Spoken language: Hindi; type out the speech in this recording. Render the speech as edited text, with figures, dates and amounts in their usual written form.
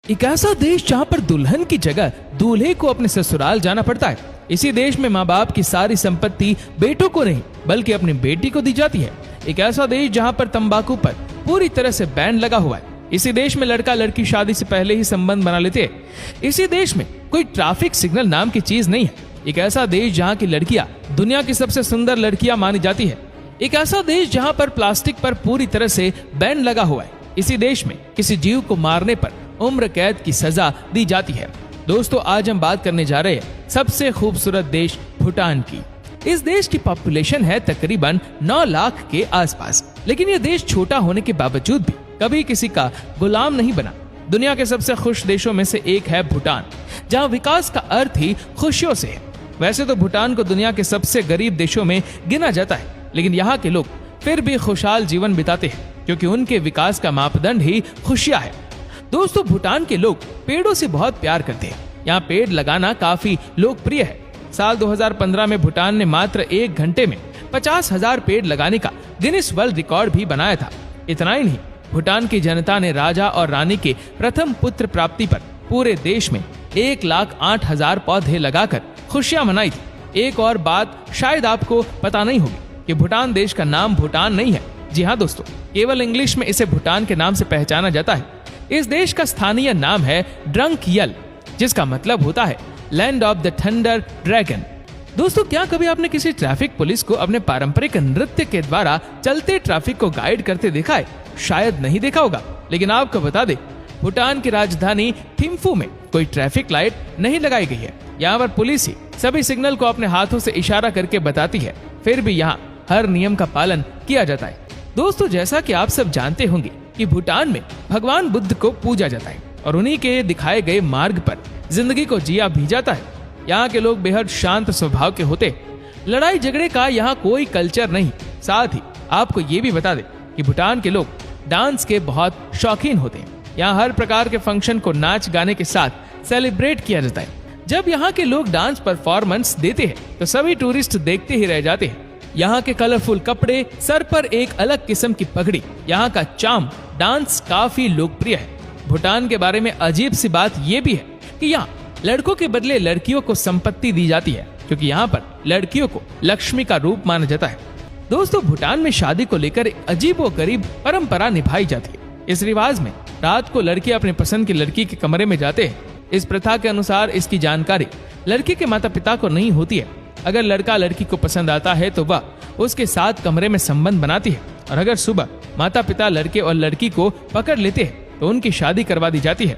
एक ऐसा देश जहाँ पर दुल्हन की जगह दूल्हे को अपने ससुराल जाना पड़ता है। इसी देश में माँ बाप की सारी संपत्ति बेटों को नहीं बल्कि अपनी बेटी को दी जाती है। एक ऐसा देश जहाँ पर तंबाकू पर पूरी तरह से बैन लगा हुआ है। इसी देश में लड़का लड़की शादी से पहले ही संबंध बना लेते हैं। इसी देश में कोई ट्रैफिक सिग्नल नाम की चीज नहीं है। एक ऐसा देश जहाँ की लड़कियां दुनिया की सबसे सुंदर लड़कियां मानी जाती है। एक ऐसा देश जहाँ पर प्लास्टिक पर पूरी तरह से बैन लगा हुआ है। इसी देश में किसी जीव को मारने पर उम्र कैद की सजा दी जाती है। दोस्तों, आज हम बात करने जा रहे हैं सबसे खूबसूरत देश भूटान की। इस देश की पॉपुलेशन है तकरीबन 9 लाख के आसपास, लेकिन ये देश छोटा होने के बावजूद भी कभी किसी का गुलाम नहीं बना। दुनिया के सबसे खुश देशों में से एक है भूटान, जहाँ विकास का अर्थ ही खुशियों से है। वैसे तो भूटान को दुनिया के सबसे गरीब देशों में गिना जाता है, लेकिन यहाँ के लोग फिर भी खुशहाल जीवन बिताते हैं क्योंकि उनके विकास का मापदंड ही खुशियां है। दोस्तों, भूटान के लोग पेड़ों से बहुत प्यार करते हैं। यहाँ पेड़ लगाना काफी लोकप्रिय है। साल 2015 में भूटान ने मात्र 1 घंटे में 50,000 पेड़ लगाने का गिनीज वर्ल्ड रिकॉर्ड भी बनाया था। इतना ही नहीं, भूटान की जनता ने राजा और रानी के प्रथम पुत्र प्राप्ति पर पूरे देश में 1,08,000 पौधे लगाकर खुशियां मनाई थी। एक और बात शायद आपको पता नहीं होगी कि भूटान देश का नाम भूटान नहीं है। जी हाँ दोस्तों, केवल इंग्लिश में इसे भूटान के नाम से पहचाना जाता है। इस देश का स्थानीय नाम है ड्रंकयल, जिसका मतलब होता है land of the thunder dragon. दोस्तों, क्या कभी आपने किसी ट्रैफिक पुलिस को अपने पारंपरिक नृत्य के द्वारा चलते ट्रैफिक को गाइड करते देखा है? शायद नहीं देखा होगा, लेकिन आपको बता दे, भूटान की राजधानी थिम्फू में कोई ट्रैफिक लाइट नहीं लगाई गई है। यहाँ पर पुलिस ही सभी सिग्नल को अपने हाथों से इशारा करके बताती है। फिर भी यहाँ हर नियम का पालन किया जाता है। दोस्तों, जैसा कि आप सब जानते होंगे कि भूटान में भगवान बुद्ध को पूजा जाता है और उन्हीं के दिखाए गए मार्ग पर जिंदगी को जिया भी जाता है। यहाँ के लोग बेहद शांत स्वभाव के होते हैं। लड़ाई झगड़े का यहाँ कोई कल्चर नहीं। साथ ही आपको ये भी बता दें कि भूटान के लोग डांस के बहुत शौकीन होते हैं। यहाँ हर प्रकार के फंक्शन को नाच गाने के साथ सेलिब्रेट किया जाता है। जब यहाँ के लोग डांस परफॉर्मेंस देते हैं तो सभी टूरिस्ट देखते ही रह जाते हैं। यहाँ के कलरफुल कपड़े, सर पर एक अलग किस्म की पगड़ी, यहाँ का चार्म, डांस काफी लोकप्रिय है। भूटान के बारे में अजीब सी बात यह भी है कि यहाँ लड़कों के बदले लड़कियों को संपत्ति दी जाती है, क्योंकि यहाँ पर लड़कियों को लक्ष्मी का रूप माना जाता है। दोस्तों, भूटान में शादी को लेकर एक अजीबोगरीब परंपरा निभाई जाती है। इस रिवाज में रात को लड़के अपने पसंद की लड़की के कमरे में जाते हैं। इस प्रथा के अनुसार इसकी जानकारी लड़के के माता पिता को नहीं होती है। अगर लड़का लड़की को पसंद आता है तो वह उसके साथ कमरे में संबंध बनाती है, और अगर सुबह माता पिता लड़के और लड़की को पकड़ लेते हैं तो उनकी शादी करवा दी जाती है।